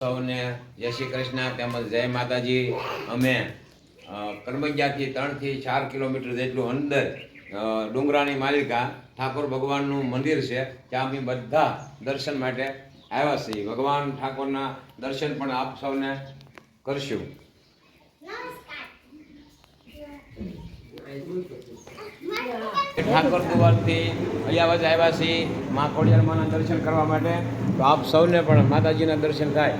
સૌને જય શ્રી કૃષ્ણ તેમજ જય માતાજી। અમે કરમંજાથી 3 થી 4 કિલોમીટર જેટલું અંદર ડુંગરાની માલિકા ઠાકોર ભગવાનનું મંદિર છે, ત્યાં અમે બધા દર્શન માટે આવ્યા છીએ। ભગવાન ઠાકોરના દર્શન પણ આપ સૌને કરશું। ઠાકોર દ્વારથી અયાવજ આવ્યા છીએ મા ખોડિયારમાંના દર્શન કરવા માટે, તો આપ સૌને પણ માતાજીના દર્શન થાય।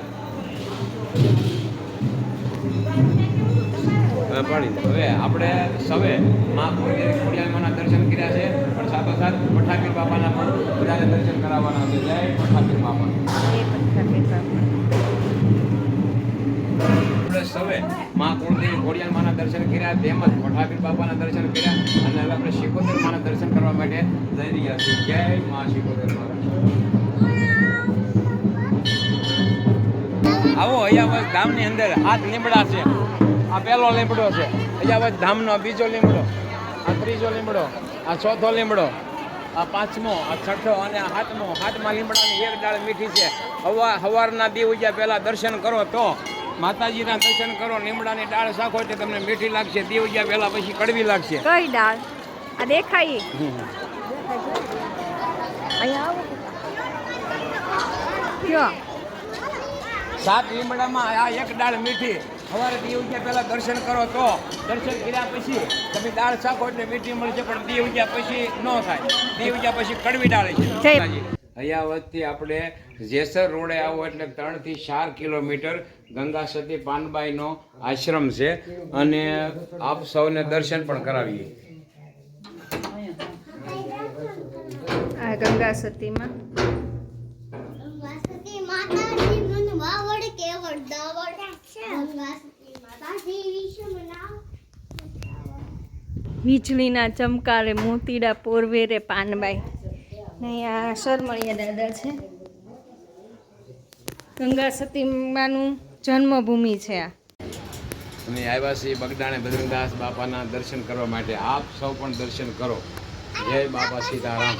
હવે આપણે સૌએ મા ખોડિયારમાંના દર્શન કર્યા છે, પણ સાથોસાથ પઠાપીર બાપાના પણ બધાને દર્શન કરાવવાના છે। જય પઠાપીર બાપા। આપણે સૌએ મા ખોડિયારમાંના દર્શન કર્યા, તેમજ પઠાપીર બાપાના દર્શન કર્યા, અને હવે આપણે શિકોતર માના દર્શન કરવા માટે જઈ રહ્યા છીએ। જય મા શિકોતર મા। આવો અયાવજ ધામની અંદર 7 લીમડા છે। આ પહેલો લીમડો છે અયાવજ ધામનો, બીજો લીમડો, આ ત્રીજો લીમડો, આ ચોથો લીમડો, આ પાંચમો, આ છઠ્ઠો અને આ સાતમો। 7મા લીમડાની એક ડાળ મીઠી છે। સવારના દી ઉજ્યા પહેલા દર્શન કરો તો માતાજીના દર્શન કરો, લીમડાની ડાળ શાખો એટલે તમને મીઠી લાગશે, દી ઉજ્યા પહેલા પછી કડવી લાગશે। કઈ ડાળ આ દેખાય? અહીંયા આવો કયો 7 લીમડામાં આ એક ડાળ મીઠી। સવારે દી ઉજ્યા પહેલા દર્શન કરો તો દર્શન કર્યા પછી તમે દાળ શાખો એટલે મીઠી મળશે, પણ દી ઉજ્યા પછી ન થાય, દી ઉજ્યા પછી કડવી ડાળ છે। અયાવજથી આપણે જેસર રોડે આવો એટલે 3 થી 4 કિલોમીટર ગંગા સતી પાનબાઈનો આશ્રમ છે, અને આપ સૌને દર્શન પણ કરાવીએ। આ ગંગા સતીમાં વીજળીના ચમકારે મોતીડા પોરવે રે પાનબાઈ। અહીંયા શરમળિયા દાદા છે। ગંગા સતીમાનું જન્મભૂમિ છે આ। અમે આવ્યા છીએ બગદાણે બજરંગદાસ બાપાના દર્શન કરવા માટે, આપ સૌ પણ દર્શન કરો। જય બાપા સીતારામ।